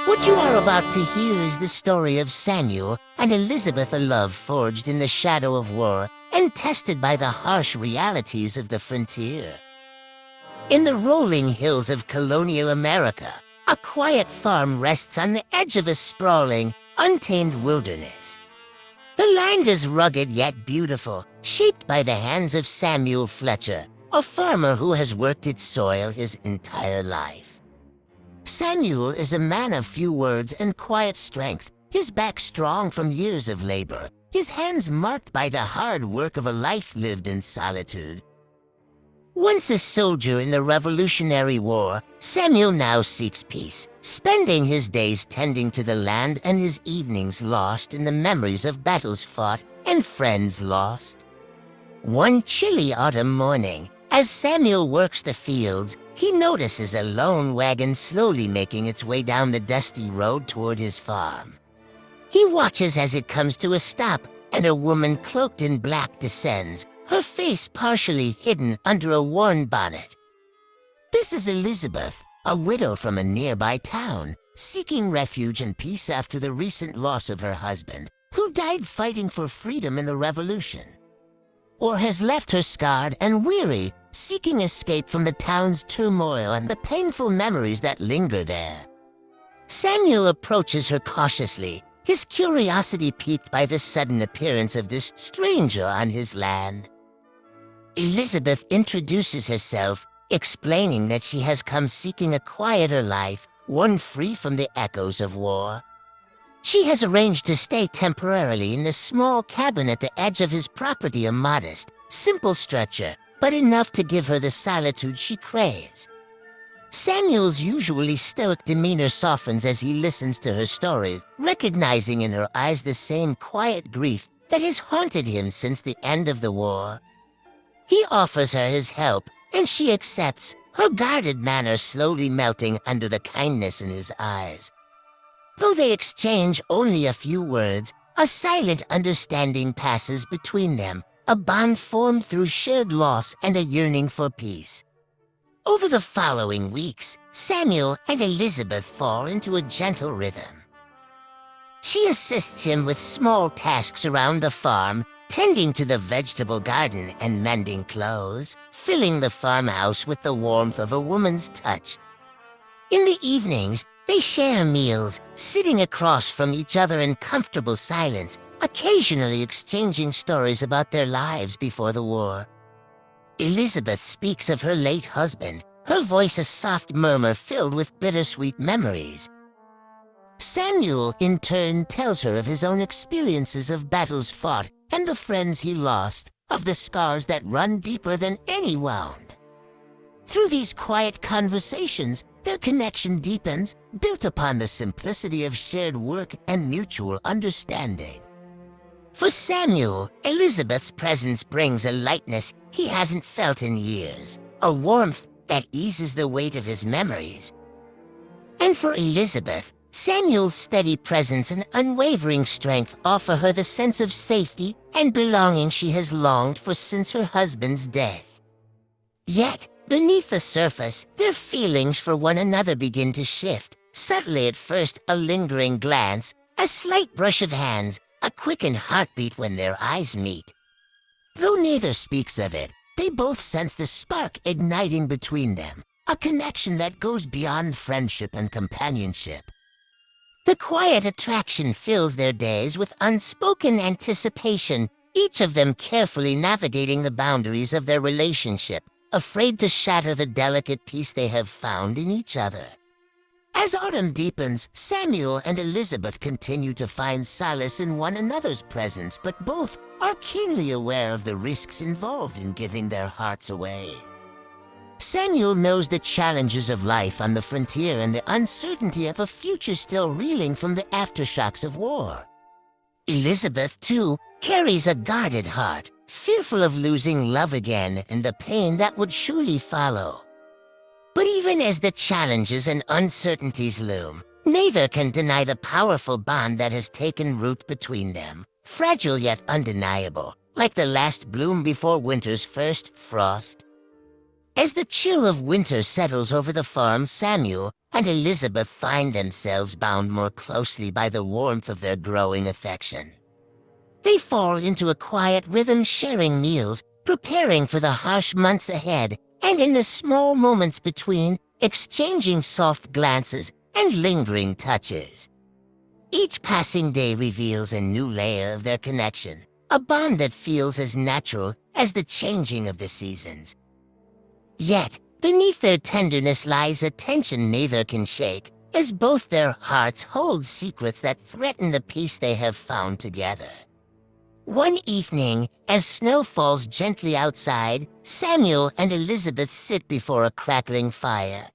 What you are about to hear is the story of Samuel and Elizabeth, a love forged in the shadow of war and tested by the harsh realities of the frontier. In the rolling hills of colonial America, a quiet farm rests on the edge of a sprawling, untamed wilderness. The land is rugged yet beautiful, shaped by the hands of Samuel Fletcher, a farmer who has worked its soil his entire life. Samuel is a man of few words and quiet strength, his back strong from years of labor, his hands marked by the hard work of a life lived in solitude. Once a soldier in the Revolutionary War, Samuel now seeks peace, spending his days tending to the land and his evenings lost in the memories of battles fought and friends lost. One chilly autumn morning, as Samuel works the fields, he notices a lone wagon slowly making its way down the dusty road toward his farm. He watches as it comes to a stop, and a woman cloaked in black descends, her face partially hidden under a worn bonnet. This is Elizabeth, a widow from a nearby town, seeking refuge and peace after the recent loss of her husband, who died fighting for freedom in the Revolution. Or has left her scarred and weary, seeking escape from the town's turmoil and the painful memories that linger there. Samuel approaches her cautiously, his curiosity piqued by the sudden appearance of this stranger on his land. Elizabeth introduces herself, explaining that she has come seeking a quieter life, one free from the echoes of war. She has arranged to stay temporarily in the small cabin at the edge of his property, a modest, simple structure, but enough to give her the solitude she craves. Samuel's usually stoic demeanor softens as he listens to her story, recognizing in her eyes the same quiet grief that has haunted him since the end of the war. He offers her his help, and she accepts, her guarded manner slowly melting under the kindness in his eyes. Though they exchange only a few words, a silent understanding passes between them, a bond formed through shared loss and a yearning for peace. Over the following weeks, Samuel and Elizabeth fall into a gentle rhythm. She assists him with small tasks around the farm, tending to the vegetable garden and mending clothes, filling the farmhouse with the warmth of a woman's touch. In the evenings, they share meals, sitting across from each other in comfortable silence, occasionally exchanging stories about their lives before the war. Elizabeth speaks of her late husband, her voice a soft murmur filled with bittersweet memories. Samuel, in turn, tells her of his own experiences of battles fought and the friends he lost, of the scars that run deeper than any wound. Through these quiet conversations, their connection deepens, built upon the simplicity of shared work and mutual understanding. For Samuel, Elizabeth's presence brings a lightness he hasn't felt in years, a warmth that eases the weight of his memories. And for Elizabeth, Samuel's steady presence and unwavering strength offer her the sense of safety and belonging she has longed for since her husband's death. Yet, beneath the surface, their feelings for one another begin to shift, subtly at first, a lingering glance, a slight brush of hands, a quickened heartbeat when their eyes meet. Though neither speaks of it, they both sense the spark igniting between them, a connection that goes beyond friendship and companionship. The quiet attraction fills their days with unspoken anticipation, each of them carefully navigating the boundaries of their relationship, afraid to shatter the delicate peace they have found in each other. As autumn deepens, Samuel and Elizabeth continue to find solace in one another's presence, but both are keenly aware of the risks involved in giving their hearts away. Samuel knows the challenges of life on the frontier and the uncertainty of a future still reeling from the aftershocks of war. Elizabeth, too, carries a guarded heart, fearful of losing love again and the pain that would surely follow. But even as the challenges and uncertainties loom, neither can deny the powerful bond that has taken root between them, fragile yet undeniable, like the last bloom before winter's first frost. As the chill of winter settles over the farm, Samuel, and Elizabeth find themselves bound more closely by the warmth of their growing affection. They fall into a quiet rhythm, sharing meals, preparing for the harsh months ahead, and in the small moments between, exchanging soft glances and lingering touches. Each passing day reveals a new layer of their connection, a bond that feels as natural as the changing of the seasons. Yet, beneath their tenderness lies a tension neither can shake, as both their hearts hold secrets that threaten the peace they have found together. One evening, as snow falls gently outside, Samuel and Elizabeth sit before a crackling fire.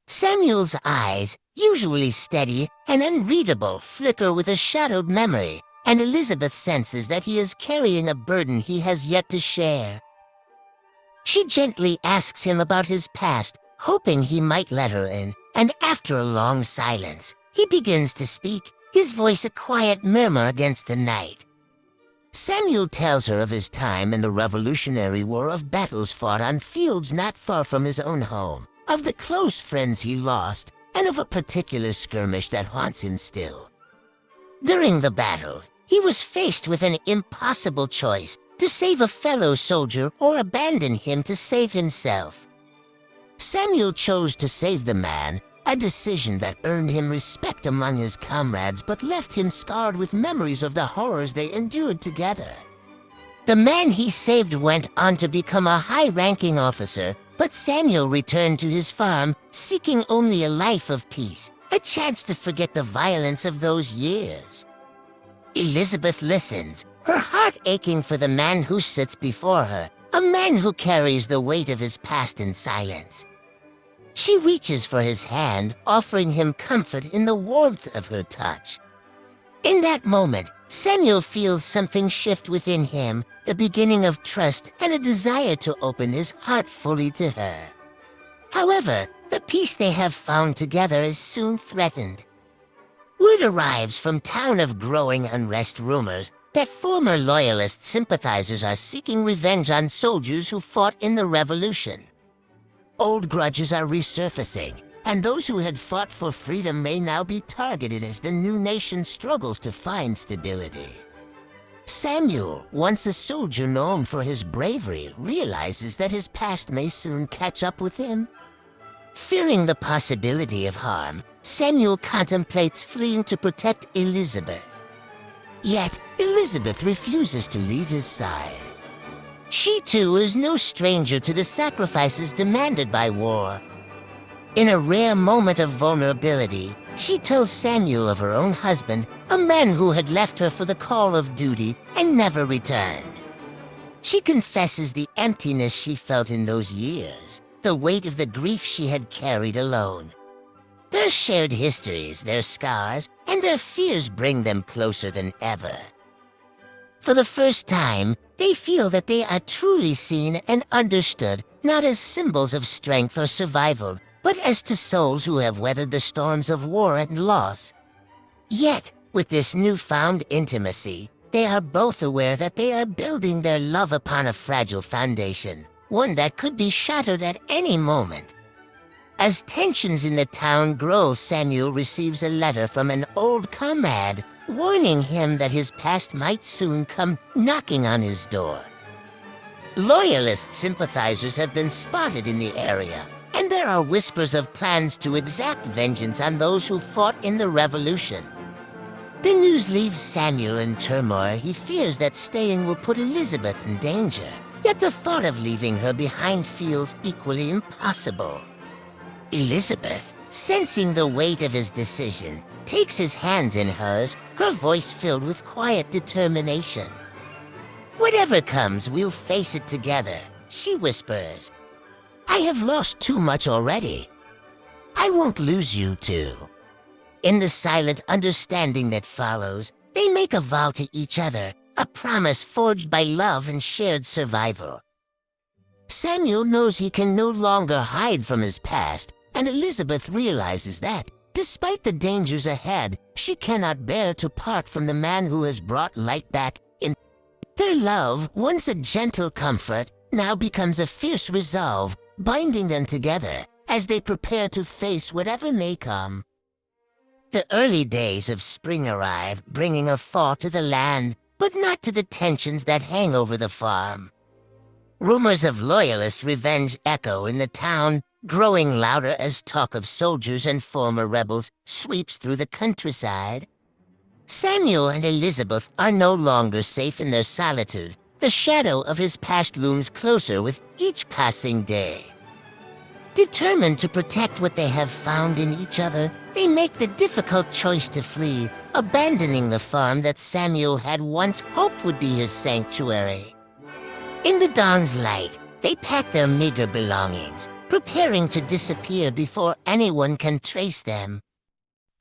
Samuel's eyes, usually steady and unreadable, flicker with a shadowed memory, and Elizabeth senses that he is carrying a burden he has yet to share. She gently asks him about his past, hoping he might let her in, and after a long silence, he begins to speak, his voice a quiet murmur against the night. Samuel tells her of his time in the Revolutionary War, of battles fought on fields not far from his own home, of the close friends he lost, and of a particular skirmish that haunts him still. During the battle, he was faced with an impossible choice: to save a fellow soldier or abandon him to save himself. Samuel chose to save the man, a decision that earned him respect among his comrades but left him scarred with memories of the horrors they endured together. The man he saved went on to become a high-ranking officer, but Samuel returned to his farm, seeking only a life of peace, a chance to forget the violence of those years. Elizabeth listens, her heart aching for the man who sits before her, a man who carries the weight of his past in silence. She reaches for his hand, offering him comfort in the warmth of her touch. In that moment, Samuel feels something shift within him, the beginning of trust and a desire to open his heart fully to her. However, the peace they have found together is soon threatened. Word arrives from town of growing unrest, rumors that former Loyalist sympathizers are seeking revenge on soldiers who fought in the Revolution. Old grudges are resurfacing, and those who had fought for freedom may now be targeted as the new nation struggles to find stability. Samuel, once a soldier known for his bravery, realizes that his past may soon catch up with him. Fearing the possibility of harm, Samuel contemplates fleeing to protect Elizabeth. Yet, Elizabeth refuses to leave his side. She too is no stranger to the sacrifices demanded by war. In a rare moment of vulnerability, she tells Samuel of her own husband, a man who had left her for the call of duty and never returned. She confesses the emptiness she felt in those years, the weight of the grief she had carried alone. Their shared histories, their scars, and their fears bring them closer than ever. For the first time, they feel that they are truly seen and understood, not as symbols of strength or survival, but as to souls who have weathered the storms of war and loss. Yet, with this newfound intimacy, they are both aware that they are building their love upon a fragile foundation, one that could be shattered at any moment. As tensions in the town grow, Samuel receives a letter from an old comrade, warning him that his past might soon come knocking on his door. Loyalist sympathizers have been spotted in the area, and there are whispers of plans to exact vengeance on those who fought in the Revolution. The news leaves Samuel in turmoil. He fears that staying will put Elizabeth in danger, yet the thought of leaving her behind feels equally impossible. Elizabeth, sensing the weight of his decision, takes his hands in hers, her voice filled with quiet determination. "Whatever comes, we'll face it together," she whispers. "I have lost too much already. I won't lose you too." In the silent understanding that follows, they make a vow to each other, a promise forged by love and shared survival. Samuel knows he can no longer hide from his past, and Elizabeth realizes that, despite the dangers ahead, she cannot bear to part from the man who has brought light back in. Their love, once a gentle comfort, now becomes a fierce resolve, binding them together as they prepare to face whatever may come. The early days of spring arrive, bringing a thaw to the land, but not to the tensions that hang over the farm. Rumors of Loyalist revenge echo in the town, growing louder as talk of soldiers and former rebels sweeps through the countryside. Samuel and Elizabeth are no longer safe in their solitude. The shadow of his past looms closer with each passing day. Determined to protect what they have found in each other, they make the difficult choice to flee, abandoning the farm that Samuel had once hoped would be his sanctuary. In the dawn's light, they pack their meager belongings, preparing to disappear before anyone can trace them.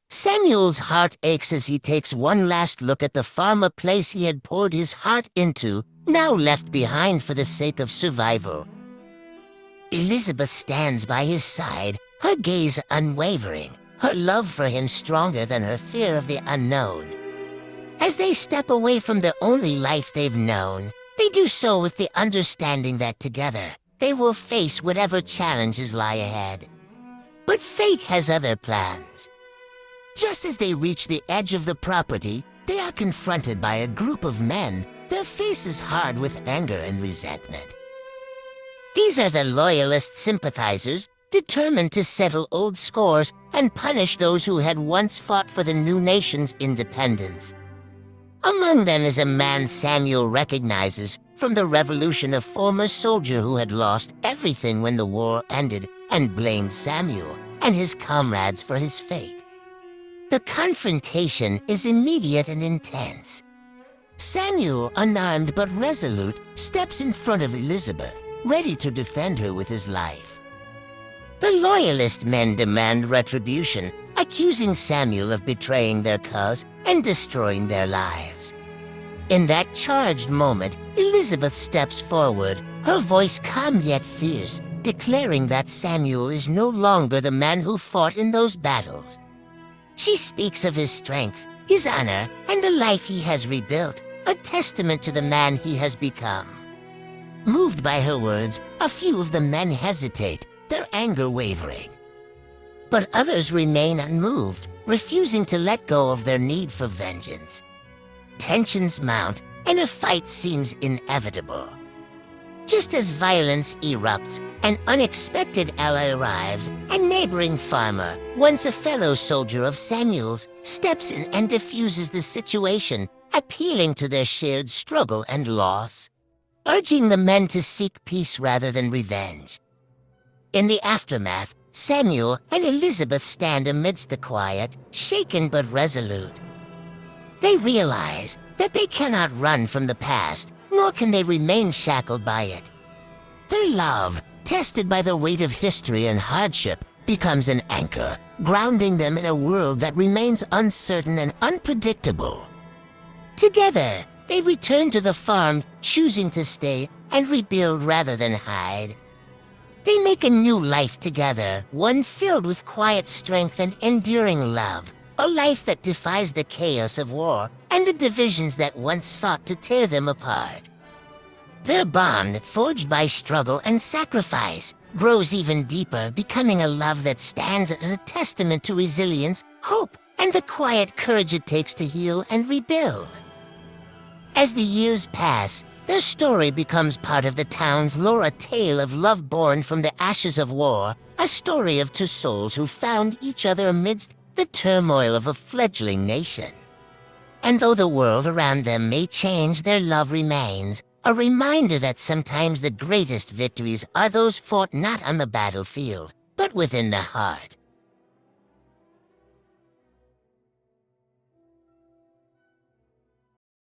Samuel's heart aches as he takes one last look at the farm, a place he had poured his heart into, now left behind for the sake of survival. Elizabeth stands by his side, her gaze unwavering, her love for him stronger than her fear of the unknown. As they step away from the only life they've known, they do so with the understanding that together they will face whatever challenges lie ahead. But fate has other plans. Just as they reach the edge of the property, they are confronted by a group of men, their faces hard with anger and resentment. These are the Loyalist sympathizers, determined to settle old scores and punish those who had once fought for the new nation's independence. Among them is a man Samuel recognizes from the revolution, a former soldier who had lost everything when the war ended and blamed Samuel and his comrades for his fate. The confrontation is immediate and intense. Samuel, unarmed but resolute, steps in front of Elizabeth, ready to defend her with his life. The Loyalist men demand retribution, accusing Samuel of betraying their cause and destroying their lives. In that charged moment, Elizabeth steps forward, her voice calm yet fierce, declaring that Samuel is no longer the man who fought in those battles. She speaks of his strength, his honor, and the life he has rebuilt, a testament to the man he has become. Moved by her words, a few of the men hesitate, their anger wavering. But others remain unmoved, refusing to let go of their need for vengeance. Tensions mount, and a fight seems inevitable. Just as violence erupts, an unexpected ally arrives. A neighboring farmer, once a fellow soldier of Samuel's, steps in and diffuses the situation, appealing to their shared struggle and loss, urging the men to seek peace rather than revenge. In the aftermath, Samuel and Elizabeth stand amidst the quiet, shaken but resolute. They realize that they cannot run from the past, nor can they remain shackled by it. Their love, tested by the weight of history and hardship, becomes an anchor, grounding them in a world that remains uncertain and unpredictable. Together, they return to the farm, choosing to stay and rebuild rather than hide. They make a new life together, one filled with quiet strength and enduring love, a life that defies the chaos of war and the divisions that once sought to tear them apart. Their bond, forged by struggle and sacrifice, grows even deeper, becoming a love that stands as a testament to resilience, hope, and the quiet courage it takes to heal and rebuild. As the years pass, their story becomes part of the town's lore, a tale of love born from the ashes of war, a story of two souls who found each other amidst the turmoil of a fledgling nation. And though the world around them may change, their love remains, a reminder that sometimes the greatest victories are those fought not on the battlefield, but within the heart.